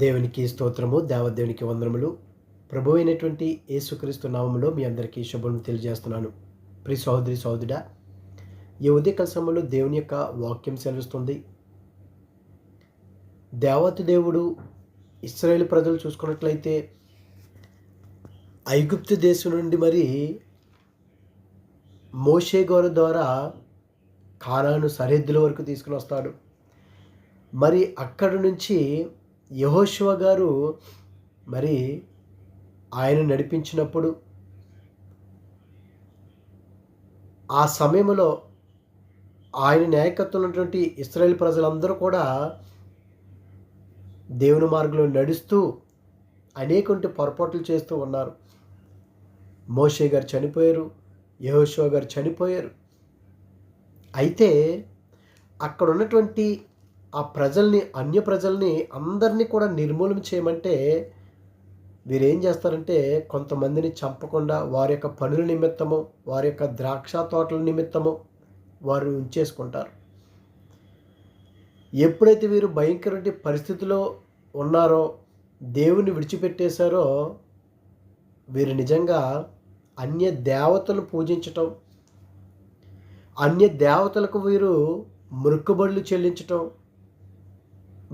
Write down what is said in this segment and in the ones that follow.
దేవునికి స్తోత్రము, దేవదేవునికి వందనములు. ప్రభు అయినటువంటి యేసుక్రీస్తు నామములో మీ అందరికీ శుభం తెలియజేస్తున్నాను. ప్రియ సహోదరి సహోదరుడా, ఈ ఉదయకాల సమయంలో దేవుని యొక్క వాక్యం సెలవిస్తుంది. దేవాతి దేవుడు ఇశ్రాయేలు ప్రజలు చూసుకున్నట్లయితే ఐగుప్తు దేశం నుండి మరి మోషే గారి ద్వారా కానాను సరిహద్దుల వరకు తీసుకుని వస్తాడు. మరి అక్కడి నుంచి యెహోషువ గారు మరి ఆయన నడిపించినప్పుడు ఆ సమయంలో ఆయన నాయకత్వంలో ఉన్నటువంటి ఇశ్రాయేలు ప్రజలందరూ కూడా దేవుని మార్గంలో నడుస్తూ అనేక పొరపాట్లు చేస్తూ ఉన్నారు. మోషే గారు చనిపోయారు, యెహోషువ గారు చనిపోయారు. అయితే అక్కడ ఉన్నటువంటి ఆ ప్రజల్ని, అన్య ప్రజల్ని అందరినీ కూడా నిర్మూలన చేయమంటే వీరేం చేస్తారంటే కొంతమందిని చంపకుండా వారి యొక్క పనుల నిమిత్తము, వారి యొక్క ద్రాక్ష తోటల నిమిత్తము వారు ఉంచేసుకుంటారు. ఎప్పుడైతే వీరు భయంకరమైన పరిస్థితిలో ఉన్నారో, దేవుని విడిచిపెట్టేశారో, వీరు నిజంగా అన్య దేవతలు పూజించటం, అన్య దేవతలకు వీరు మొక్కుబడులు చెల్లించటం,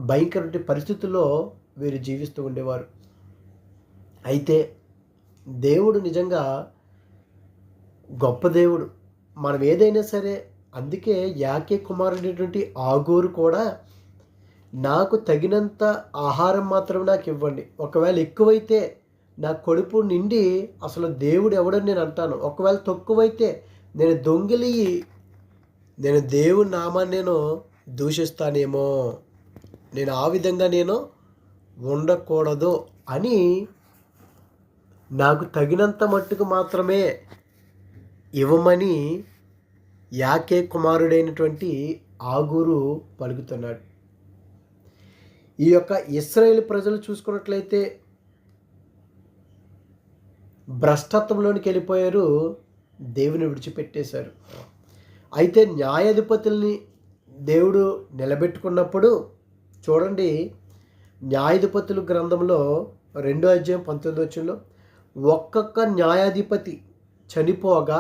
భయంకరమైన పరిస్థితుల్లో వీరు జీవిస్తూ ఉండేవారు. అయితే దేవుడు నిజంగా గొప్ప దేవుడు. మనం ఏదైనా సరే, అందుకే యాకే కుమారుడైనటువంటి ఆగూరు కూడా నాకు తగినంత ఆహారం మాత్రం నాకు ఇవ్వండి, ఒకవేళ ఎక్కువైతే నా కడుపు నిండి అసలు దేవుడు ఎవడని నేను అంటాను, ఒకవేళ తక్కువైతే నేను దొంగిలి నేను దేవుని నామాన్ని నేను దూషిస్తానేమో, నేను ఆ విధంగా నేను ఉండకూడదు అని నాకు తగినంత మట్టుకు మాత్రమే ఇవ్వమని యాకే కుమారుడైనటువంటి ఆగూరు పలుకుతున్నాడు. ఈ యొక్క ఇశ్రాయేలు ప్రజలు చూసుకున్నట్లయితే భ్రష్టత్వంలోనికి వెళ్ళిపోయారు, దేవుని విడిచిపెట్టేశారు. అయితే న్యాయాధిపతుల్ని దేవుడు నిలబెట్టుకున్నప్పుడు చూడండి, న్యాయాధిపతుల గ్రంథంలో 2వ అధ్యాయం 19వ వచనంలో ఒక్కొక్క న్యాయాధిపతి చనిపోగా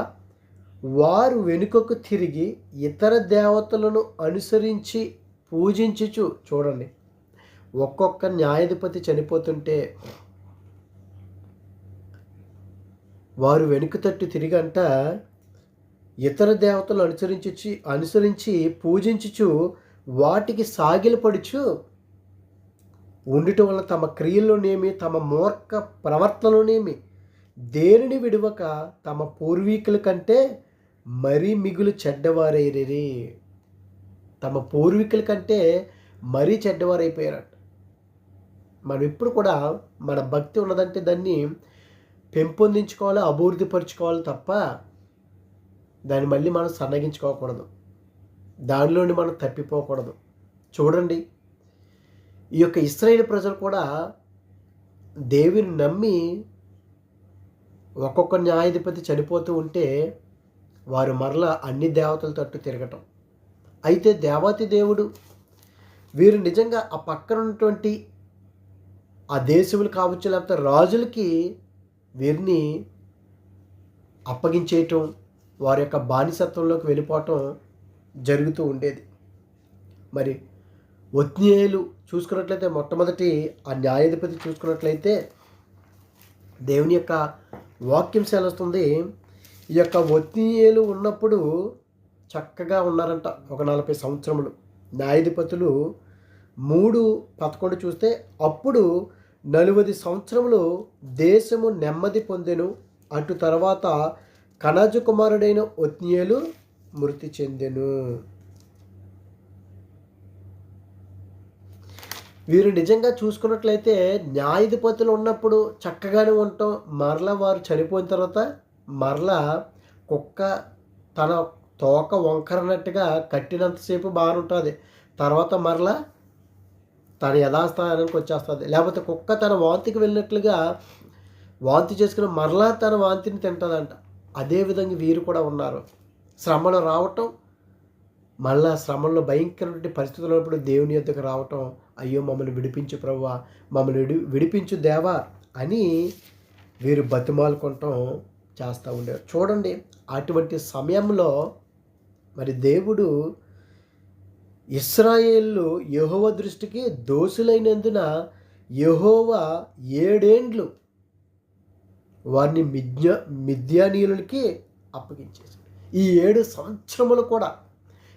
వారు వెనుకకు తిరిగి ఇతర దేవతలను అనుసరించి పూజించుచు, చూడండి, ఒక్కొక్క న్యాయాధిపతి చనిపోతుంటే వారు వెనుక తట్టు తిరిగంట ఇతర దేవతలు అనుసరించి పూజించుచు వాటికి సాగిలపడుచు ఉండటం వల్ల తమ క్రియల్లోనేమి తమ మూర్ఖ ప్రవర్తనలోనేమి దేనిని విడవక తమ పూర్వీకుల కంటే మరీ మిగులు చెడ్డవారైరి. తమ పూర్వీకుల కంటే మరీ చెడ్డవారైపోయారట. మనం ఇప్పుడు కూడా మన భక్తి ఉన్నదంటే దాన్ని పెంపొందించుకోవాలి, అభివృద్ధిపరచుకోవాలి తప్ప దాన్ని మళ్ళీ మనం సన్నగించుకోకూడదు, దానిలోని మనం తప్పిపోకూడదు. చూడండి, ఈ యొక్క ఇశ్రాయేలు ప్రజలు కూడా దేవుని నమ్మి ఒక్కొక్క న్యాయాధిపతి చనిపోతూ ఉంటే వారు మరలా అన్ని దేవతల తట్టు తిరగటం. అయితే దేవాతి దేవుడు వీరు నిజంగా ఆ పక్కన ఉన్నటువంటి ఆ దేశములు కావచ్చు, లేకపోతే రాజులకి వీరిని అప్పగించేయటం, వారి యొక్క బానిసత్వంలోకి వెళ్ళిపోవటం జరుగుతూ ఉండేది. మరి ఒత్నీయేలు చూసుకున్నట్లయితే మొట్టమొదటి ఆ న్యాయాధిపతి చూసుకున్నట్లయితే దేవుని యొక్క వాక్యం సెలవుస్తుంది. ఈ యొక్క ఒత్నీయేలు ఉన్నప్పుడు చక్కగా ఉన్నారంట ఒక 40 సంవత్సరములు. న్యాయాధిపతులు 3:11 చూస్తే అప్పుడు 40 సంవత్సరములు దేశము నెమ్మది పొందెను. అటు తర్వాత కనజు కుమారుడైన ఒత్నీయేలు మృతి చెందెను. వీరు నిజంగా చూసుకున్నట్లయితే న్యాయాధిపతులు ఉన్నప్పుడు చక్కగానే ఉంటాం, మరలా వారు చనిపోయిన తర్వాత మరలా కుక్క తన తోక వంకరనట్టుగా కట్టినంతసేపు బాగుంటుంది, తర్వాత మరలా తన యథాస్థానానికి వచ్చేస్తుంది. లేకపోతే కుక్క తన వాంతికి వెళ్ళినట్లుగా వాంతి చేసుకుని మరలా తన వాంతిని తింటుందంట. అదేవిధంగా వీరు కూడా ఉన్నారు. శ్రమలు రావటం, మళ్ళా శ్రమంలో భయంకరమైన పరిస్థితులు ఉన్నప్పుడు దేవుని యొద్దకు రావటం, అయ్యో మమ్మల్ని విడిపించు ప్రభువా, మమ్మల్ని విడిపించు దేవా అని వీరు బతిమాలుకుంటాం చేస్తూ ఉండేవారు. చూడండి, అటువంటి సమయంలో మరి దేవుడు ఇశ్రాయేలు యెహోవా దృష్టికి దోషులైనందున యెహోవా 7 ఏండ్లు వారిని మిద్యానీయులకి అప్పగించేశాడు. ఈ 7 సంవత్సరములు కూడా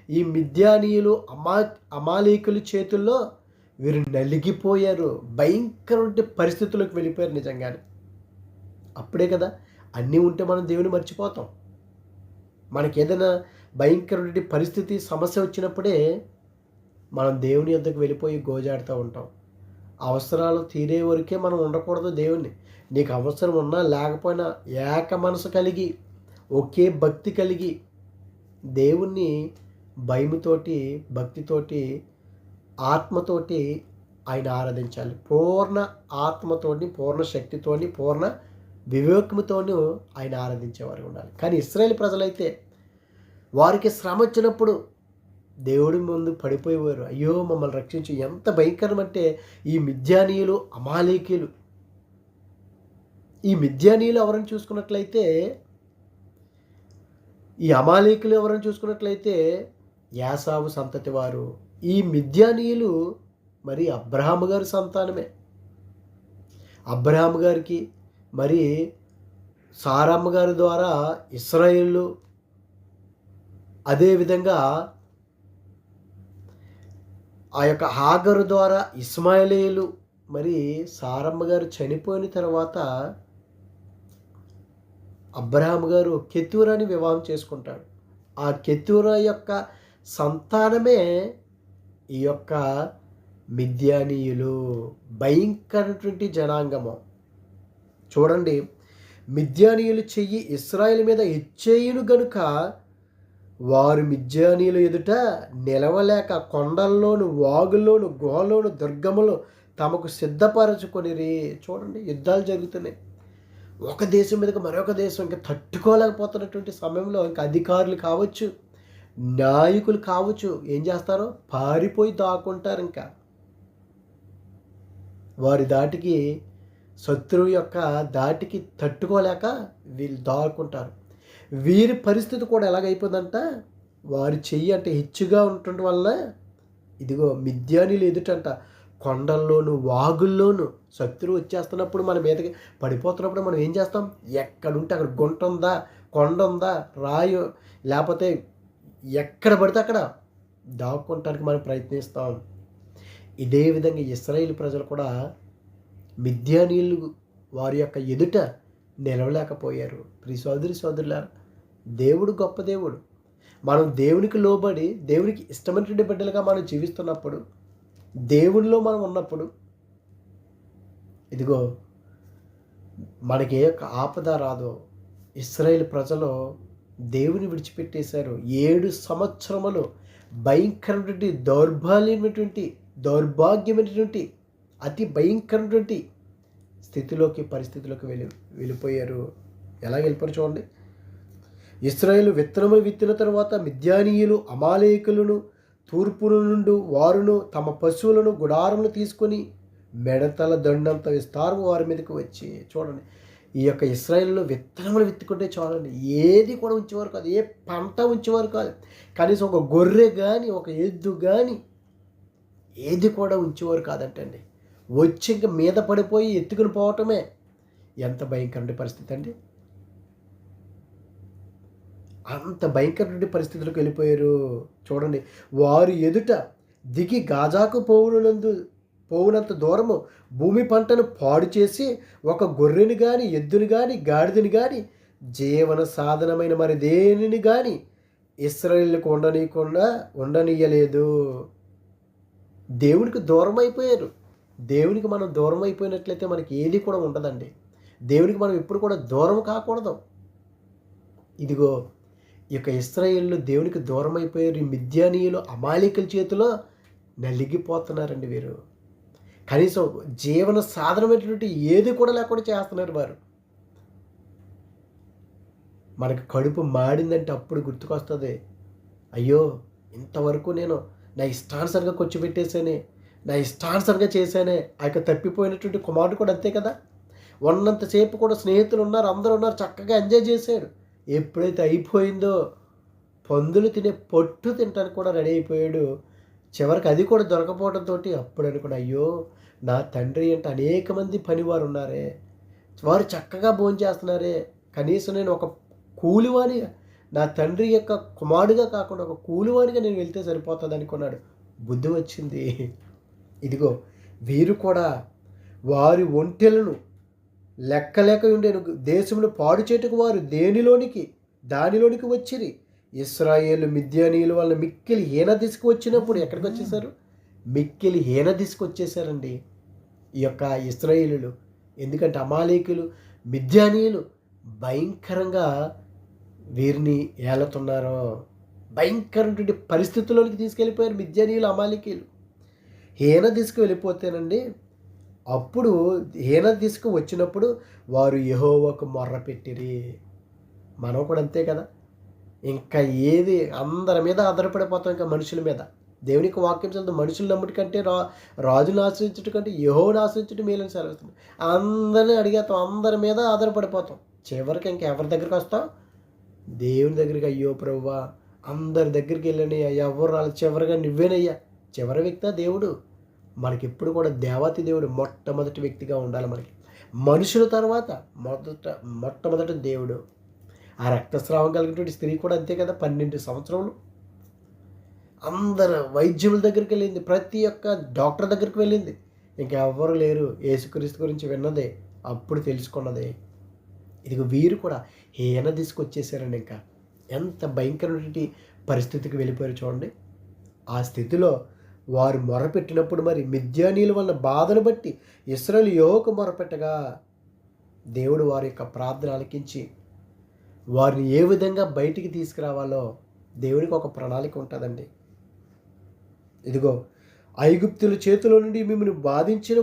ఈ మిద్యానీయులు అమాలేకుల చేతుల్లో వీరు నలిగిపోయారు. భయంకరమైన పరిస్థితుల్లోకి వెళ్ళిపోయారు నిజంగానే. అప్పుడే కదా అన్నీ ఉంటే మనం దేవుని మర్చిపోతాం. మనకి ఏదైనా భయంకరమైన పరిస్థితి సమస్య వచ్చినప్పుడే మనం దేవుని యొద్దకు వెళ్ళిపోయి గోజాడుతూ ఉంటాం. అవసరాలు తీరే వరకే మనం ఉండకూడదు దేవుణ్ణి. నీకు అవసరం ఉన్నా లేకపోయినా ఏక మనసు కలిగి ఒకే భక్తి కలిగి దేవుణ్ణి భయముతోటి భక్తితోటి ఆత్మతోటి ఆయన ఆరాధించాలి. పూర్ణ ఆత్మతోని పూర్ణ శక్తితోని పూర్ణ వివేకముతోనూ ఆయన ఆరాధించేవారు ఉండాలి. కానీ ఇశ్రాయేలు ప్రజలైతే వారికి శ్రమ వచ్చినప్పుడు దేవుడి ముందు పడిపోయేవారు. అయ్యో మమ్మల్ని రక్షించు. ఎంత భయంకరం అంటే ఈ మిద్యానీయులు అమాలేకీయులు. ఈ మిద్యానీయులు ఎవరని చూసుకున్నట్లయితే, ఈ అమాలేకులు ఎవరని చూసుకున్నట్లయితే యాసావు సంతతి వారు. ఈ మిద్యానీయులు మరి అబ్రహాము గారి సంతానమే. అబ్రహాము గారికి మరి సారమ్మ గారి ద్వారా ఇశ్రాయేలు, అదేవిధంగా ఆ యొక్క హాగరు ద్వారా ఇస్మాయిలీలు. మరి సారమ్మ గారు చనిపోయిన తర్వాత అబ్రహాము గారు కెతూరాని వివాహం చేసుకుంటాడు. ఆ కెతూరా యొక్క సంతానమే ఈ యొక్క మిద్యానీయులు. భయంకరమైనటువంటి జనాంగము. చూడండి, మిద్యానీయులు చెయ్యి ఇశ్రాయేలు మీద ఇచ్చేయును గనుక వారు మిద్యానీయుల ఎదుట నిలవలేక కొండల్లోను వాగుల్లోను గుహలోను దుర్గములు తమకు సిద్ధపరచుకొనిరి. చూడండి, యుద్ధాలు జరుగుతున్నాయి. ఒక దేశం మీదకి మరొక దేశం ఇంకా తట్టుకోలేకపోతున్నటువంటి సమయంలో ఇంకా అధికారులు కావచ్చు, నాయకులు కావచ్చు, ఏం చేస్తారో పారిపోయి దాక్కుంటారు. ఇంకా వారి దాటికి, శత్రువు యొక్క దాటికి తట్టుకోలేక వీళ్ళు దాక్కుంటారు. వీరి పరిస్థితి కూడా ఎలాగైపోయిందంట, వారి చెయ్యి అంటే హెచ్చుగా ఉండటం వల్ల ఇదిగో మిద్యానీయులు ఎదుటంట కొండల్లోను వాగుల్లోను శత్రువు వచ్చేస్తున్నప్పుడు మన మీదకి పడిపోతున్నప్పుడు మనం ఏం చేస్తాం, ఎక్కడుంటే అక్కడ గుంట ఉందా, కొండ ఉందా, రాయు, లేకపోతే ఎక్కడ పడితే అక్కడ దాక్కుంటానికి మనం ప్రయత్నిస్తాం. ఇదే విధంగా ఇశ్రాయేలు ప్రజలు కూడా మిద్యానీయులు వారి యొక్క ఎదుట నిలవలేకపోయారు. ప్రియ సోదరి సోదరులారా, దేవుడు గొప్ప దేవుడు. మనం దేవునికి లోబడి దేవునికి ఇష్టమైనటువంటి బిడ్డలుగా మనం జీవిస్తున్నప్పుడు, దేవునిలో మనం ఉన్నప్పుడు ఇదిగో మనకి ఏ యొక్క ఆపద రాదో. ఇశ్రాయేలు ప్రజలు దేవుని విడిచిపెట్టేశారు. 7 సంవత్సరములు భయంకరమైనటువంటి దౌర్భాగ్యమైనటువంటి అతి భయంకరమైనటువంటి స్థితిలోకి పరిస్థితిలోకి వెళ్ళిపోయారు. ఎలా వెళ్ళిపోయారు చూడండి. ఇశ్రాయేలు విత్తనములు విత్తిన తర్వాత మిద్యానీయులు అమాలేకులను తూర్పుల నుండి వారును తమ పశువులను గుడారములు తీసుకొని మెడతల దండంత విస్తారం వారి మీదకి వచ్చి. చూడండి, ఈ యొక్క ఇశ్రాయేలులో విత్తనములు విత్తుకుంటే చాలండి, ఏది కూడా ఉంచేవారు కాదు, ఏ పంట ఉంచేవారు కాదు. కనీసం ఒక గొర్రె కానీ ఒక ఎద్దు కానీ ఏది కూడా ఉంచేవారు కాదంటండి. వచ్చి ఇంక మీద పడిపోయి ఎత్తుకుని పోవటమే. ఎంత భయంకరమైన పరిస్థితి అండి. అంత భయంకరమైన పరిస్థితులకు వెళ్ళిపోయారు. చూడండి, వారు ఎదుట దిగి గాజాకు పోవునంత దూరము భూమి పంటను పాడు చేసి ఒక గొర్రెని కానీ ఎద్దుని కానీ గాడిదని కానీ జీవన సాధనమైన మరి దేనిని కానీ ఇశ్రాయేలుకు ఉండనీయలేదు. దేవునికి దూరం అయిపోయారు. దేవునికి మనం దూరం అయిపోయినట్లయితే మనకి ఏది కూడా ఉండదండి. దేవునికి మనం ఎప్పుడు కూడా దూరం కాకూడదు. ఇదిగో ఈ యొక్క ఇశ్రాయేలు దేవునికి దూరం అయిపోయారు. ఈ మిద్యానీయులు అమాలేకుల చేతిలో నలిగిపోతున్నారండి. వీరు కనీసం జీవన సాధనమైనటువంటి ఏది కూడా లేకుండా చేస్తున్నారు వారు. మనకు కడుపు మాడిందంటే అప్పుడు గుర్తుకొస్తుంది, అయ్యో ఇంతవరకు నేను నా ఇష్టానుసారంగా ఖర్చు పెట్టేశానే, నా ఇష్టానుసారంగా చేశానే. ఆ యొక్క తప్పిపోయినటువంటి కుమారుడు కూడా అంతే కదా. ఉన్నంతసేపు కూడా స్నేహితులు ఉన్నారు, అందరూ ఉన్నారు, చక్కగా ఎంజాయ్ చేశాడు. ఎప్పుడైతే అయిపోయిందో పందులు తినే పొట్టు తినడానికి కూడా రెడీ అయిపోయాడు. చివరికి అది కూడా దొరకపోవడంతో అప్పుడు అనుకున్నా, అయ్యో నా తండ్రి అంటే అనేక మంది పనివారు ఉన్నారే, వారు చక్కగా భోంచేస్తున్నారే, కనీసం నేను ఒక కూలివానిగా, నా తండ్రి యొక్క కుమారుడిగా కాకుండా ఒక కూలివానిగా నేను వెళ్తే సరిపోతుంది అనుకున్నాడు. బుద్ధి వచ్చింది. ఇదిగో వీరు కూడా వారి ఒంటెలను లెక్కలేక ఉండేను దేశమును పాడు చేటుకు వారు దానిలోనికి వచ్చిరి. ఇశ్రాయేలు మిద్యానీయుల వల్ల మిక్కిలి హీన దిశకు వచ్చినప్పుడు ఎక్కడికి వచ్చేసారు? మిక్కిలి హీన దిశకు వచ్చేసారండి ఈ యొక్క ఇశ్రాయేలులు. ఎందుకంటే అమాలేకులు, మిద్యానీయులు భయంకరంగా వీరిని ఏలుతున్నారో, భయంకరమైనటువంటి పరిస్థితుల్లోనికి తీసుకెళ్ళిపోయారు మిద్యానీయులు, అమాలేకీయులు. హీన దిశకు వెళ్ళిపోతేనండి, అప్పుడు హీన దిశకు వచ్చినప్పుడు వారు యెహోవాకు మొర్రపెట్టిరి. మనం కూడా అంతే కదా. ఇంకా ఏది అందరి మీద ఆధారపడిపోతాం, ఇంకా మనుషుల మీద. దేవునికి వాక్యం చదువు, మనుషులు నమ్ముటి కంటే రాజును ఆశ్రయించుట కంటే యెహోవాను ఆశ్రయించుట మేలని సెలవుస్తుంది. అందరిని అడిగేస్తాం, అందరి మీద ఆధారపడిపోతాం. చివరికి ఇంకా ఎవరి దగ్గరికి వస్తాం? దేవుని దగ్గరికి. అయ్యో ప్రభువా, అందరి దగ్గరికి వెళ్ళానయ్యా, ఎవరు రాలేదు, చివరిగా నువ్వేనయ్యా. చివరి వ్యక్తి దేవుడు. మనకి ఎప్పుడు కూడా దేవాతి దేవుడు మొట్టమొదటి వ్యక్తిగా ఉండాలి మనకి. మనుషుల తర్వాత మొట్టమొదటి దేవుడు. ఆ రక్తస్రావం కలిగినటువంటి స్త్రీ కూడా అంతే కదా. 12 సంవత్సరములు అందరు వైద్యుల దగ్గరికి వెళ్ళింది, ప్రతి ఒక్క డాక్టర్ దగ్గరికి వెళ్ళింది. ఇంకా ఎవ్వరు లేరు, యేసుక్రీస్తు గురించి విన్నదే, అప్పుడు తెలుసుకున్నదే. ఇదిగో వీరు కూడా హీన తీసుకొచ్చేసారండి. ఇంకా ఎంత భయంకరమైనటువంటి పరిస్థితికి వెళ్ళిపోయారు చూడండి. ఆ స్థితిలో వారు మొరపెట్టినప్పుడు మరి మిద్యానీయుల వల్ల బాధను బట్టి ఇశ్రాయేలు యెహోవాకు మొరపెట్టగా దేవుడు వారి యొక్క ప్రార్థన ఆలకించి వారిని ఏ విధంగా బయటికి తీసుకురావాలో దేవునికి ఒక ప్రణాళిక ఉంటుందండి. ఇదిగో ఐగుప్తుల చేతిలో నుండి మిమ్మల్ని బాధించిన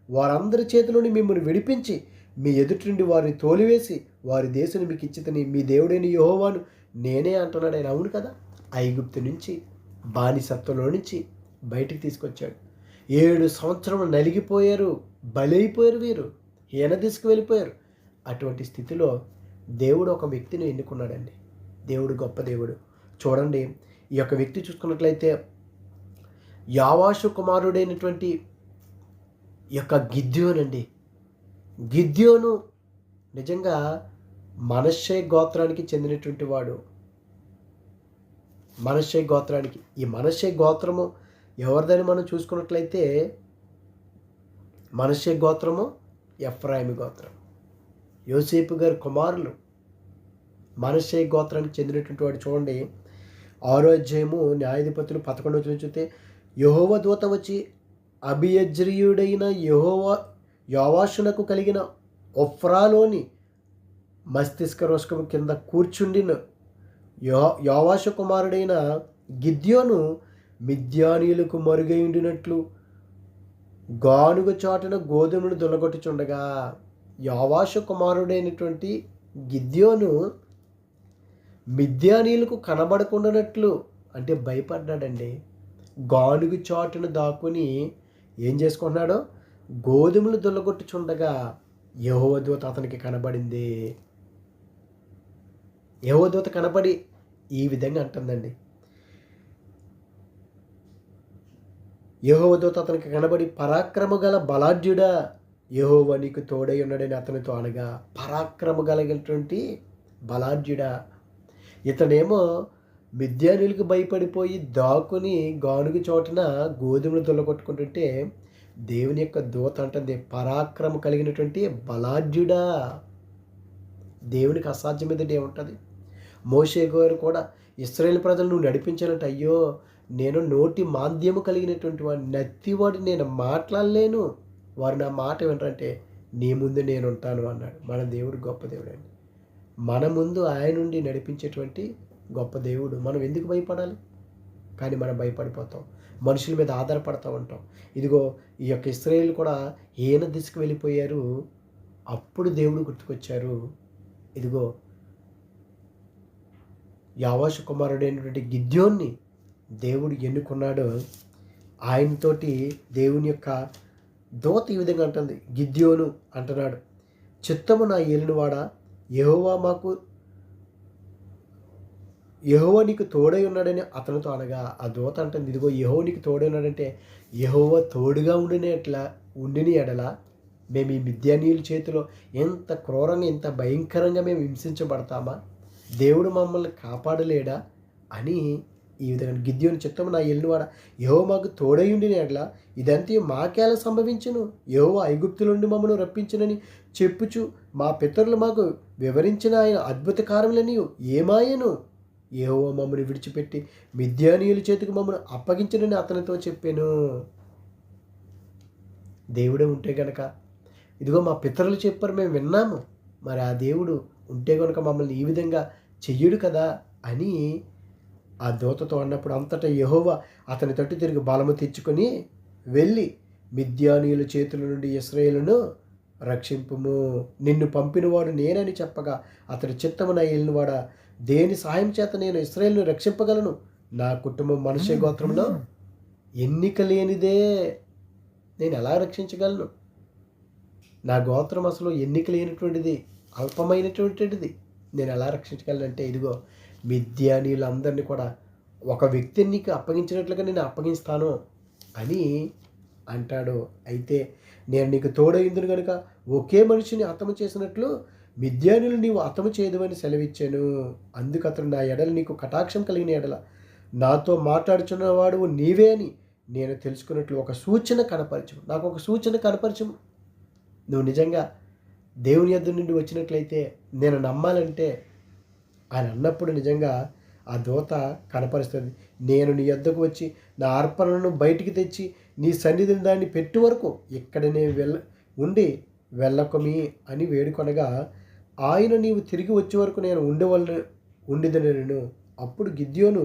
వారందరి చేతిలో నుండి మిమ్మల్ని విడిపించి మీ ఎదుటి నుండి వారిని తోలివేసి వారి దేశాన్ని మీకు ఇచ్చితని మీ దేవుడైన యెహోవాను నేనే అంటున్నాడు ఆయన. అవును కదా. ఐగుప్తు నుంచి, బానిసత్వంలో నుంచి బయటికి తీసుకొచ్చాడు. 7 సంవత్సరములు నలిగిపోయారు, బలైపోయారు, వీరు హీన దిశకు వెళ్ళిపోయారు. అటువంటి స్థితిలో దేవుడు ఒక వ్యక్తిని ఎన్నుకున్నాడండి. దేవుడు గొప్ప దేవుడు. చూడండి, ఈ యొక్క వ్యక్తి చూసుకున్నట్లయితే యావాషు కుమారుడైనటువంటి ఈ యొక్క గిద్యోను అండి. గిద్యోను నిజంగా మనష్షే గోత్రానికి చెందినటువంటి వాడు. మనష్షే గోత్రానికి, ఈ మనష్షే గోత్రము ఎవరిదని మనం చూసుకున్నట్లయితే మనష్షే గోత్రము ఎఫ్రాయిము గోత్రం. యోసేపు గారి కుమారులు మనష్షే గోత్రానికి చెందినటువంటి వాడు. చూడండి, 6వ అధ్యాయము న్యాయాధిపతులు 11వ వచనం చూస్తే, యెహోవా దూత వచ్చి అబియజ్రీయుడైన యోవాషునకు కలిగిన ఒఫ్రాలోని మస్తిష్క రోషకం కింద కూర్చుండిన యోవాషు కుమారుడైన గిద్యోను మిద్యానీయులకు మరుగై ఉండినట్లు గానుగ చాటున గోధుమను దులగొట్టుచుండగా, యోవాషు కుమారుడైనటువంటి గిద్యోను మిద్యానీయులకు కనబడకుండానట్లు అంటే భయపడ్డాడండి. గానుగ చాటున దాక్కుని ఏం చేసుకుంటున్నాడో గోధుమలు దుల్లగొట్టుచుండగా యెహోవా దూత అతనికి కనబడింది. యెహోవా దూత కనబడి ఈ విధంగా అంటుందండి. యెహోవా దూత అతనికి కనబడి, పరాక్రమ గల బలాఢ్యుడా, యెహోవా నీకు తోడై ఉన్నాడని అతనితో అనగా, పరాక్రమ కలిగినటువంటి బలాఢ్యుడా. ఇతనేమో మిద్యానీయులకు భయపడిపోయి దాక్కుని గానుగ చోటున గోధుమలు దుల్లగొట్టుకుంటుంటే దేవుని యొక్క దూత అంటుంది, పరాక్రమ కలిగినటువంటి బలాఢ్యుడా. దేవునికి అసాధ్యమైనది ఏముంటుంది? మోషే గారు కూడా ఇశ్రాయేలు ప్రజలు నువ్వు నడిపించాలంటే, అయ్యో నేను నోటి మాంద్యము కలిగినటువంటి వాడిని, నత్తివాడి, నేను మాట్లాడలేను, వారు నా మాట వినరంటే నీ ముందు నేను ఉంటాను అన్నాడు. మన దేవుడు గొప్ప దేవుడు అండి. మన ముందు ఆయన నుండి నడిపించేటువంటి గొప్ప దేవుడు. మనం ఎందుకు భయపడాలి? కానీ మనం భయపడిపోతాం, మనుషుల మీద ఆధారపడతా ఉంటాం. ఇదిగో ఈ యొక్క ఇశ్రాయేలు కూడా హీన దిశకు వెళ్ళిపోయారు. అప్పుడు దేవుడు గుర్తుకొచ్చారు. ఇదిగో యావాషు కుమారుడైనటువంటి గిద్యోన్ని దేవుడు ఎన్నుకున్నాడు. ఆయనతోటి దేవుని యొక్క దూత ఈ విధంగా అంటుంది, గిద్యోను అంటున్నాడు, చిత్తము నా ఏలినవాడా, యెహోవా నీకు తోడై ఉన్నాడని అతనితో అనగా, ఆ దూత అంటుంది, ఇదిగో యెహోవా నీకు తోడై ఉన్నాడంటే యెహోవా తోడుగా ఉండిన ఎడల మేము ఈ మిద్యానీయుల చేతిలో ఎంత క్రూరంగా ఎంత భయంకరంగా మేము హింసించబడతామా, దేవుడు మమ్మల్ని కాపాడలేడా అని ఈ విధంగా గిద్యోని చిత్తము నా ఏలినవాడ యెహోవా మాకు తోడై ఉండిన ఎడల ఇదంతా మాకేలా సంభవించును, యెహోవా ఐగుప్తు నుండి మమ్మల్ని రప్పించునని చెప్పుచు మా పితరులు మాకు వివరించిన ఆయన అద్భుత కార్యములని ఏమాయను, యెహోవా మమ్మల్ని విడిచిపెట్టి మిద్యానీయుల చేతికి మమ్మల్ని అప్పగించనని అతనితో చెప్పాను. దేవుడే ఉంటే గనక, ఇదిగో మా పితరులు చెప్పారు మేము విన్నాము, మరి ఆ దేవుడు ఉంటే కనుక మమ్మల్ని ఈ విధంగా చెయ్యడు కదా అని ఆ దూతతో అన్నప్పుడు అంతటా యెహోవా అతని తట్టు తిరిగి బలము తెచ్చుకొని వెళ్ళి మిద్యానీయుల చేతుల నుండి ఇశ్రాయేలును రక్షింపుము, నిన్ను పంపినవాడు నేనని చెప్పగా అతడి చిత్తమున ఏలినవాడ దేని సహాయం చేత నేను ఇశ్రాయేలును రక్షింపగలను, నా కుటుంబం మనష్షే గోత్రంలో ఎన్నిక లేనిదే, నేను ఎలా రక్షించగలను, నా గోత్రం అసలు ఎన్నిక లేనటువంటిది, అల్పమైనటువంటిది, నేను ఎలా రక్షించగలనంటే ఇదిగో మిద్యానీయులందరినీ కూడా ఒక వ్యక్తిని నీకు అప్పగించినట్లుగా నేను అప్పగిస్తాను అని అంటాడు. అయితే నేను నీకు తోడైందును కనుక ఒకే మనిషిని హతము చేసినట్లు మిద్యానీయులు నీవు హతము చేయదువని సెలవిచ్చాను. అందుకు అతడు నా ఎడల నీకు కటాక్షం కలిగిన ఎడల నాతో మాట్లాడుచున్నవాడు నీవే అని నేను తెలుసుకున్నట్లు ఒక సూచన కనపరచు, నాకు ఒక సూచన కనపరచు. నువ్వు నిజంగా దేవుని యొద్ద నుండి వచ్చినట్లయితే నేను నమ్మాలంటే ఆయన అన్నప్పుడు నిజంగా ఆ దూత కనపరుస్తుంది, నేను నీ యొద్దకు వచ్చి నా అర్పణను బయటికి తెచ్చి నీ సన్నిధిని దాన్ని పెట్టు వరకు ఇక్కడనే ఉండి వెళ్ళకమి అని వేడుకొనగా, ఆయన నీవు తిరిగి వచ్చే వరకు నేను ఉండిదనెను. అప్పుడు గిద్యోను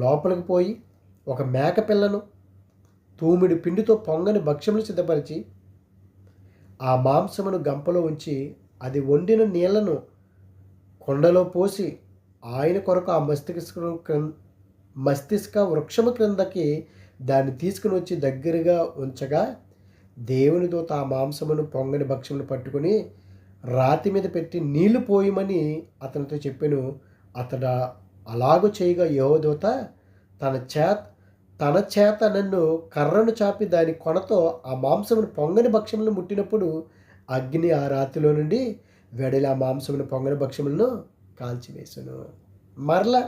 లోపలికి పోయి ఒక మేక పిల్లను తూమిడి పిండితో పొంగని భక్ష్యములు సిద్ధపరిచి ఆ మాంసమును గంపలో ఉంచి అది వండిన నీళ్లను కొండలో పోసి ఆయన కొరకు ఆ మస్తిష్క వృక్షము క్రిందకి దాన్ని తీసుకుని వచ్చి దగ్గరగా ఉంచగా, దేవుని దూత ఆ మాంసమును పొంగని భక్ష్యమును పట్టుకుని రాతి మీద పెట్టి నీళ్లు పోయమని అతనితో చెప్పాను. అతడు అలాగూ చేయగా యెహోవా దూత తన చేత నన్ను కర్రను చాపి దాని కొనతో ఆ మాంసమును పొంగని భక్ష్యములను ముట్టినప్పుడు అగ్ని ఆ రాతిలో నుండి వెడలి ఆ మాంసమును పొంగని భక్ష్యములను కాల్చివేశాను. మరలా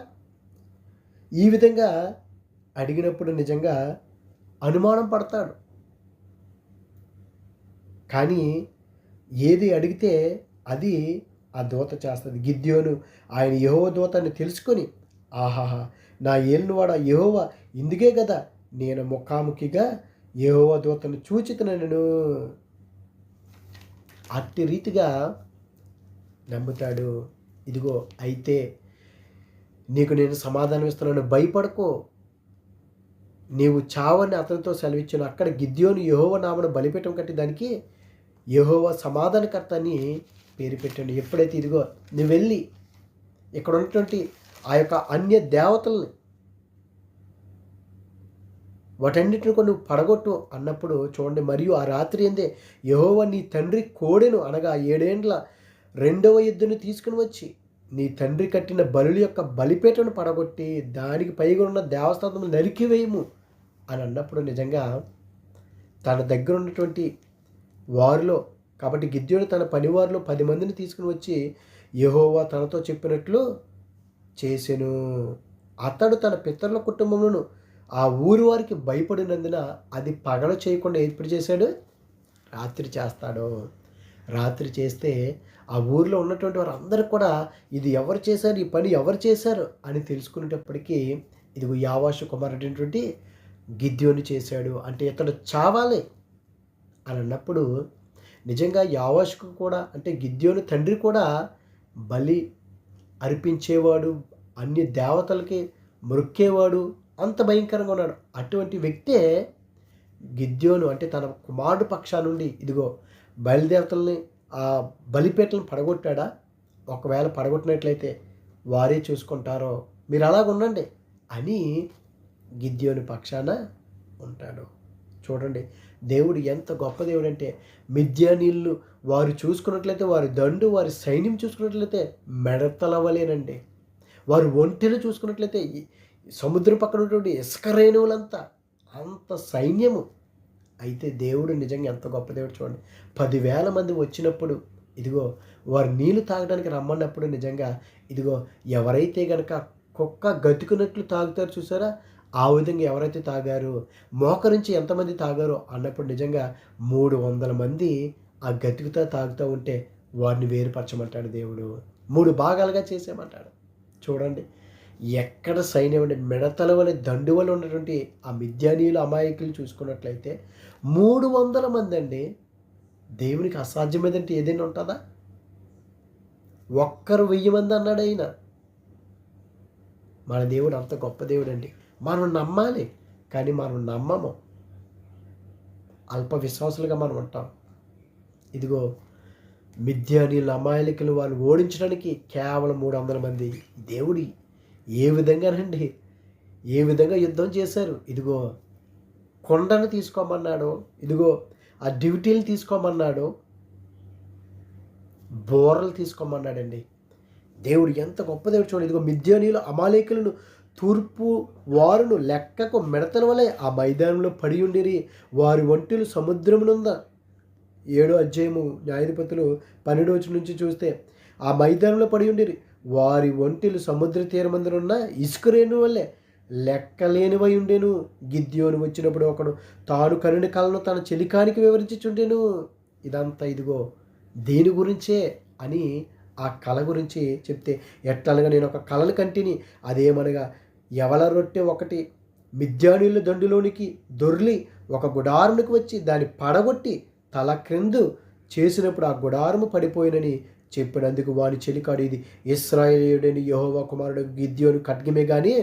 ఈ విధంగా అడిగినప్పుడు నిజంగా అనుమానం పడతాడు, కానీ ఏది అడిగితే అది ఆ దూత చేస్తుంది. గిద్యోను ఆయన యెహోవా దూతని తెలుసుకొని, ఆహాహా నా ఏలినవాడ యెహోవా ఇందుకే కదా నేను ముఖాముఖిగా యెహోవా దూతను చూచితనను, అట్టి రీతిగా నమ్ముతాడు. ఇదిగో అయితే నీకు నేను సమాధానం ఇస్తున్నాను, భయపడకో, నీవు చావని అతనితో సెలవిచ్చాను. అక్కడ గిద్యోను యెహోవా నామను బలిపీఠం కట్టి దానికి యెహోవా సమాధానకర్త అని పేరు పెట్టండి. ఎప్పుడైతే ఇదిగో నువ్వు వెళ్ళి ఇక్కడ ఉన్నటువంటి ఆ యొక్క అన్య దేవతల్ని వాటన్నిటిని కూడా నువ్వు పడగొట్టు అన్నప్పుడు చూడండి, మరియు ఆ రాత్రి ఎందే యెహోవా నీ తండ్రి కోడెను అనగా 7 ఏండ్ల రెండవ ఎద్దును తీసుకుని వచ్చి నీ తండ్రి కట్టిన బలుల యొక్క బలిపీఠను పడగొట్టి దానికి పైగా ఉన్న దేవస్థానం నరికివేయము అని అన్నప్పుడు నిజంగా తన దగ్గర ఉన్నటువంటి వారిలో, కాబట్టి గిద్యోను తన పనివారిలో 10 మందిని తీసుకుని వచ్చి యెహోవా తనతో చెప్పినట్లు చేసెను. అతడు తన పితరుల కుటుంబములను ఆ ఊరి వారికి భయపడినందున అది పగలు చేయకుండా ఎప్పుడు చేశాడు, రాత్రి చేస్తాడు. రాత్రి చేస్తే ఆ ఊరిలో ఉన్నటువంటి వారు అందరూ కూడా ఇది ఎవరు చేశారు, ఈ పని ఎవరు చేశారు అని తెలుసుకునేటప్పటికీ ఇదిగో యావాషు కుమారుడైనటువంటి గిద్యోను చేశాడు. అంటే ఇతడు చావాలి అని అన్నప్పుడు నిజంగా యావాషుకు కూడా అంటే గిద్యోను తండ్రి కూడా బలి అర్పించేవాడు, అన్ని దేవతలకి మొక్కేవాడు, అంత భయంకరంగా ఉన్నాడు. అటువంటి వ్యక్తే గిద్యోను అంటే తన కుమారుడు పక్షా నుండి ఇదిగో బయలుదేవతల్ని ఆ బలిపీటలను పడగొట్టాడా, ఒకవేళ పడగొట్టినట్లయితే వారే చూసుకుంటారో మీరు అలాగ ఉండండి అని గిద్యోను పక్షాన ఉంటాడు. చూడండి, దేవుడు ఎంత గొప్ప దేవుడు అంటే, మిద్యానీళ్ళు వారు చూసుకున్నట్లయితే, వారి దండు, వారి సైన్యం చూసుకున్నట్లయితే మెడతల వలెనండి. వారు ఒంటెలు చూసుకున్నట్లయితే సముద్రం పక్కన ఉన్నటువంటి ఇసుక రేణువులంతా అంత సైన్యము. అయితే దేవుడు నిజంగా ఎంత గొప్ప దేవుడు చూడండి. 10,000 మంది వచ్చినప్పుడు ఇదిగో వారు నీళ్లు తాగడానికి రమ్మన్నప్పుడు నిజంగా ఇదిగో ఎవరైతే గనక కుక్క గతుకున్నట్లు తాగుతారు చూసారా, ఆ విధంగా ఎవరైతే తాగారో, మోకరించి ఎంతమంది తాగారో అన్నప్పుడు నిజంగా 300 మంది ఆ గతుకుతా తాగుతూ ఉంటే వారిని వేరుపరచమంటాడు దేవుడు. 3 భాగాలుగా చేసేయమంటాడు. చూడండి, ఎక్కడ సైన్యం అండి, మిడతల వలె దండు వలె ఉన్నటువంటి ఆ మిద్యానీయులు అమాయకులు చూసుకున్నట్లయితే 300 మంది అండి. దేవునికి అసాధ్యమైందంటే ఏదైనా ఉంటుందా? ఒక్కరు 1000 మంది అన్నాడు ఆయన. మన దేవుడు అంత గొప్ప దేవుడు అండి. మనం నమ్మాలి, కానీ మనం నమ్మము. అల్ప విశ్వాసులుగా మనం ఉంటాం. ఇదిగో మిద్యానీయుల అమాయకులు వాళ్ళు ఓడించడానికి కేవలం 300 మంది. దేవుడు ఏ విధంగానండి, ఏ విధంగా యుద్ధం చేశారు. ఇదిగో కొండను తీసుకోమన్నాడు, ఇదిగో ఆ డ్యూటీలు తీసుకోమన్నాడు, బోర్రలు తీసుకోమన్నాడండి. దేవుడు ఎంత గొప్ప దేవుడు చూడండి. ఇదిగో మిద్యానీయులు అమాలేకులను తూర్పు వారును లెక్కకు మిడతల వలె ఆ మైదానంలో పడి ఉండిరి. వారి ఒంటెలు సముద్రమునుంద. 7వ అధ్యాయము న్యాయాధిపతులు 12 నుంచి చూస్తే ఆ మైదానంలో పడి ఉండిరి. వారి ఒంటెలు సముద్ర తీరమందునున్న ఇసుక రేణు వల్లే లెక్కలేనివై ఉండెను. గిద్యోను వచ్చినప్పుడు ఒకడు తాను కనిన కలను తన చెలికానికి వివరించుచుండెను. ఇదంతా ఇదిగో దేని గురించే అని ఆ కళ గురించి చెప్తే, ఎట్లనగా నేను ఒక కళను కంటిని, అదేమనగా ఎవల రొట్టె ఒకటి మిద్యానీయుల దండులోనికి దొర్లి ఒక గుడారునికి వచ్చి దాన్ని పడగొట్టి తల క్రిందు చేసినప్పుడు ఆ గుడారము పడిపోయినని చెప్పినందుకు వాని చెలికాడు, ఇది ఇశ్రాయేలీయుడైన యెహోవా కుమారుడు గిద్యోను ఖడ్గమే కానీ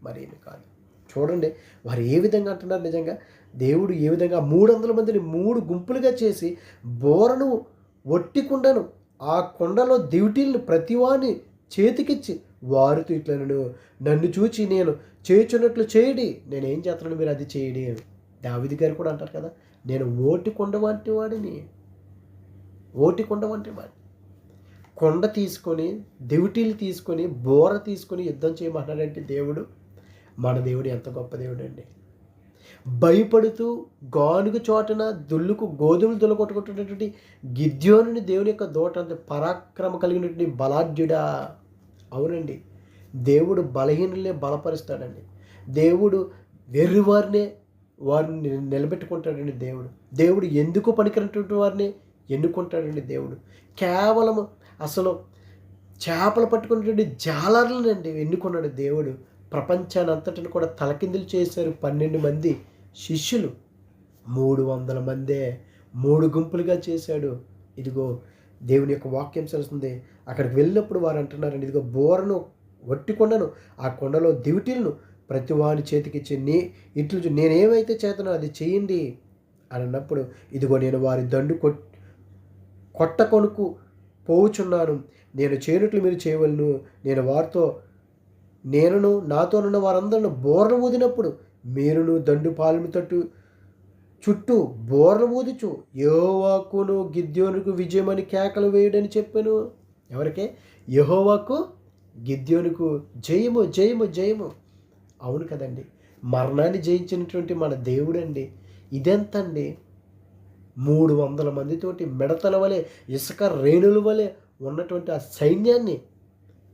మరేమి కాదు. చూడండి, వారు ఏ విధంగా అంటున్నారు. నిజంగా దేవుడు ఏ విధంగా 300 మందిని 3 గుంపులుగా చేసి బోరను ఒట్టి కుండను ఆ కొండలో దివిటీలను ప్రతివాని చేతికిచ్చి వారితో ఇట్లను, నన్ను చూచి నేను చేయుచున్నట్లు చేయడి, నేనేం చేస్తున్నాను మీరు అది చేయడి. దావీదు గారు కూడా అంటారు కదా, నేను ఓటి కొండ వంటి వాడిని, ఓటి కొండ వంటి వాడిని. కొండ తీసుకొని దివిటీలు తీసుకొని బోర తీసుకొని యుద్ధం చేయమన్నాడంటే దేవుడు, మన దేవుడు ఎంత గొప్ప దేవుడు అండి. భయపడుతూ గానుగు చోటన దుల్లుకు గోధుమలు దుల్లగొట్టుకుంటున్నటువంటి గిద్యోనుని దేవుని యొక్క దూట అంత పరాక్రమ కలిగినటువంటి బలాఢ్యుడా. అవునండి, దేవుడు బలహీనులనే బలపరుస్తాడండి. దేవుడు వెర్రివారినే వారిని నిలబెట్టుకుంటాడండి. దేవుడు ఎందుకు పనికినటువంటి వారిని ఎన్నుకుంటాడండి. దేవుడు కేవలం అసలు చేపలు పట్టుకున్నటువంటి జాలర్లనండి ఎన్నుకున్నాడు దేవుడు. ప్రపంచాన్ని అంతటిని కూడా తలకిందులు చేశారు 12 మంది శిష్యులు. 300 మందే 3 గుంపులుగా చేశాడు. ఇదిగో దేవుని యొక్క వాక్యం తెలుస్తుంది. అక్కడికి వెళ్ళినప్పుడు వారు అంటున్నారండి, ఇదిగో బోరను వట్టి కొండను ఆ కొండలో దివిటీలను ప్రతి వాని చేతికిచ్చి ఇట్లు నేనేమైతే చేతనో అది చేయండి అని అన్నప్పుడు, ఇదిగో నేను వారి దండు కొట్ట కొనుక్కు పోవుచున్నాను, నేను చేయనట్లు మీరు చేయవలను. నేను వారితో నేనును నాతోనున్న వారందరూ బోర్లు ఊదినప్పుడు మీరును దండు పాలెము తట్టు చుట్టూ బోర్లు ఊదుచు యెహోవాకును గిద్యోనుకు విజయమని కేకలు వేయడని చెప్పాను. ఎవరికే? యెహోవాకు గిద్యోనుకు జయము జయము జయము. అవును కదండి, మరణాన్ని జయించినటువంటి మన దేవుడండి. ఇదెంతండి, 300 మందితోటి మిడతల వలె ఇసుక రేణుల వలె ఉన్నటువంటి ఆ సైన్యాన్ని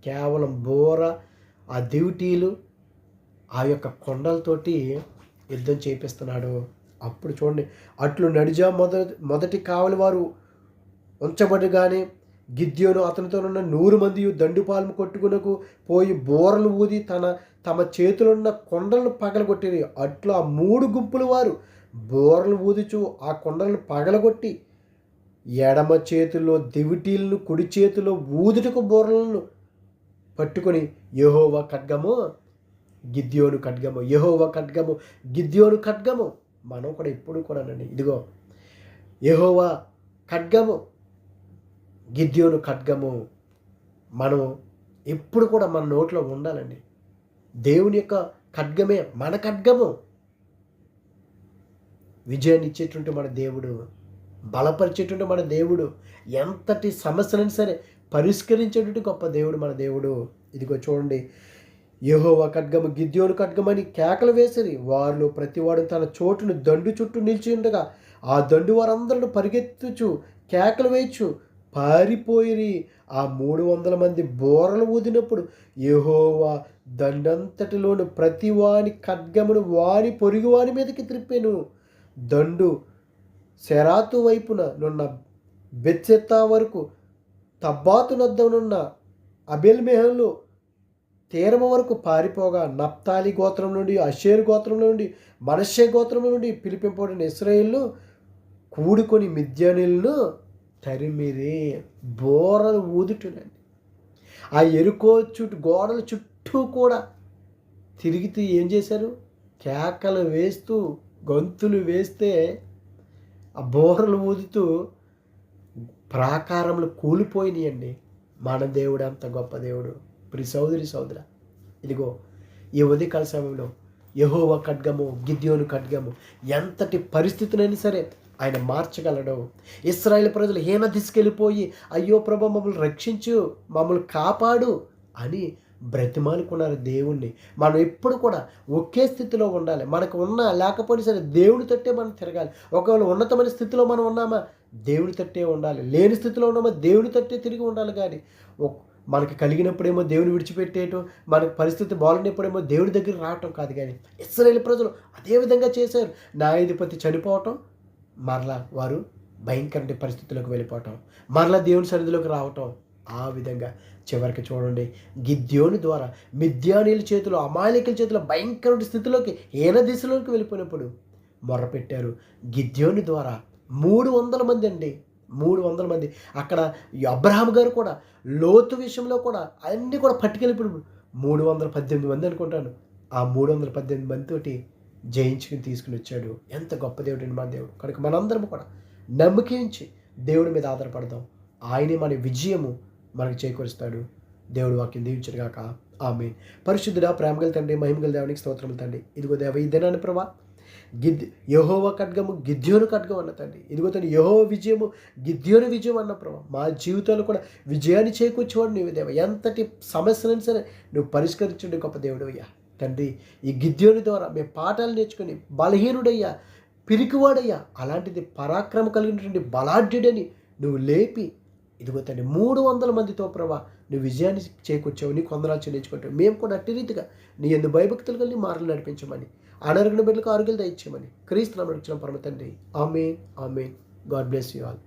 కేవలం బోర, ఆ దివిటీలు, ఆ యొక్క కొండలతోటి యుద్ధం చేపిస్తున్నాడు. అప్పుడు చూడండి, అట్లు నడిజా మొదటి కావలి వారు ఉంచబడగానే గిద్యోను అతనితోనున్న 100 మంది దండుపాలెము కొట్టుకునకు పోయి బోరలు ఊది తమ చేతులున్న కొండలను పగలగొట్టిరి. అట్లా ఆ 3 గుంపుల వారు బోరలు ఊదుచు ఆ కొండలను పగలగొట్టి ఎడమ చేతిలో దివిటీలను, కుడి చేతిలో ఊదుటకు బోరలను పట్టుకొని యెహోవా ఖడ్గము గిద్యోను ఖడ్గము, యెహోవా ఖడ్గము గిద్యోను ఖడ్గము. మనం కూడా ఎప్పుడు కూడానండి, ఇదిగో యెహోవా ఖడ్గము గిద్యోను ఖడ్గము మనం ఎప్పుడు కూడా మన నోట్లో ఉండాలండి. దేవుని యొక్క ఖడ్గమే మన ఖడ్గము. విజయాన్ని ఇచ్చేటువంటి మన దేవుడు, బలపరిచేటువంటి మన దేవుడు, ఎంతటి సమస్యలను సరే పరిష్కరించేటువంటి గొప్ప దేవుడు మన దేవుడు. ఇదిగో చూడండి, యెహోవా ఖడ్గము గిద్యోను ఖడ్గమని కేకలు వేసిరి. వారిలో ప్రతివాడు తన చోటును దండు చుట్టూ నిలిచి ఉండగా ఆ దండు వారందరూ పరిగెత్తుచు కేకలు వేయచ్చు పారిపోయిరి. ఆ 300 మంది బోరలు ఊదినప్పుడు యెహోవా దండంతటిలోను ప్రతి వాని ఖడ్గమును వాని పొరుగువాని మీదకి త్రిప్పెను. దండు సెరాతు వైపున నున్న బెత్సెత్తా వరకు తబ్బాతు నద్దనున్న అబేల్మెహోలు తీరము వరకు పారిపోగా నప్తాలి గోత్రం నుండి, అషేరు గోత్రం నుండి, మనష్షే గోత్రం నుండి పిలిపింపబడిన ఇశ్రాయేలు కూడుకొని మిద్యానీలను తరిమిరి. బోరలు ఊదుటనండి. ఆ ఎరుకో గోడల చుట్టూ కూడా తిరిగితే ఏం చేశారు? కేకలు వేస్తూ గొంతులు వేస్తే ఆ బోరలు ఊదుతూ ప్రాకారములు కూలిపోయినాయండి. మన దేవుడు అంత గొప్ప దేవుడు. ప్రియ సోదరి సోదర, ఇదిగో ఈ ఉదయకాల సమయంలో యెహోవా ఖడ్గము గిద్యోను ఖడ్గము ఎంతటి పరిస్థితినైనా సరే ఆయన మార్చగలడు. ఇశ్రాయేలు ప్రజలు హీన తీసుకెళ్ళిపోయి అయ్యో ప్రభు మమ్మల్ని రక్షించు, మమ్మల్ని కాపాడు అని బ్రతిమాలుకున్నారు దేవుణ్ణి. మనం ఎప్పుడు కూడా ఒకే స్థితిలో ఉండాలి. మనకు ఉన్నా లేకపోయినా సరే దేవుని తట్టే మనం తిరగాలి. ఒకవేళ ఉన్నతమైన స్థితిలో మనం ఉన్నామా దేవుని తట్టే ఉండాలి, లేని స్థితిలో ఉన్నామా దేవుని తట్టే తిరిగి ఉండాలి. కానీ మనకి కలిగినప్పుడేమో దేవుని విడిచిపెట్టేయటం, మనకు పరిస్థితి బాగున్నప్పుడేమో దేవుడి దగ్గర రావటం కాదు. కానీ ఇశ్రాయేలు ప్రజలు అదే విధంగా చేశారు. న్యాయాధిపతి చనిపోవటం, మరలా వారు భయంకర పరిస్థితుల్లోకి వెళ్ళిపోవటం, మరలా దేవుని సన్నిధిలోకి రావటం. ఆ విధంగా చివరికి చూడండి, గిద్యోను ద్వారా మిద్యానీల చేతిలో, అమాలేకుల చేతిలో భయంకర స్థితిలోకి హీన దిశలోకి వెళ్ళిపోయినప్పుడు మొర్రపెట్టారు. గిద్యోను ద్వారా 300 మంది అండి, 300 మంది. అక్కడ అబ్రహాం గారు కూడా లోతు విషయంలో కూడా అన్నీ కూడా పట్టుకెళ్ళిపోయినప్పుడు 318 మంది అనుకుంటాను. ఆ 318 మందితోటి జయించుకుని తీసుకుని వచ్చాడు. ఎంత గొప్ప దేవుడు అండి మన దేవుడు. కనుక మనందరం కూడా నమ్మకించి దేవుడి మీద ఆధారపడదాం. ఆయనే మన విజయము మనకు చేకూరుస్తాడు. దేవుడు వాక్యం దీవించుగాక. ఆమేన్. పరిశుద్ధుడా, ప్రేమగల తండ్రి, మహిమగల దేవునికి స్తోత్రములు తండ్రి. ఇదిగో దేవ ఈ దినాన్ని ప్రభా యెహోవా ఖడ్గము గిద్యోను ఖడ్గం అన్న తండ్రి. ఇదిగో తండ్రి యెహోవా విజయము గిద్యోను విజయం అన్న ప్రభా, మా జీవితాలు కూడా విజయాన్ని చేకూర్చేవాడు నీవు దేవ. ఎంతటి సమస్యలను సరే నువ్వు పరిష్కరించండి గొప్ప దేవుడు అయ్యా తండ్రి. ఈ గిద్యోని ద్వారా మేము పాఠాలు నేర్చుకుని బలహీనుడయ్యా, పిరికివాడయ్యా, అలాంటిది పరాక్రమం కలిగినటువంటి బలాఢ్యుడని నువ్వు లేపి ఇదిగో తండ్రి 300 మందితో ప్రభా నువ్వు విజయాన్ని చేకూర్చావు. నీకు వందనాలు చెల్లించుకుంటావు. మేము కూడా అట్టి రీతిగా నీ యందు భయభక్తులు కలిగి మాటలు నడిపించమని, అనారోగ్య బిడ్డలకు ఆరోగ్యాలు దయచేయమని క్రీస్తు నామమున అడుగుచున్నాం పరమ తండ్రి. Amen, amen. God bless you all.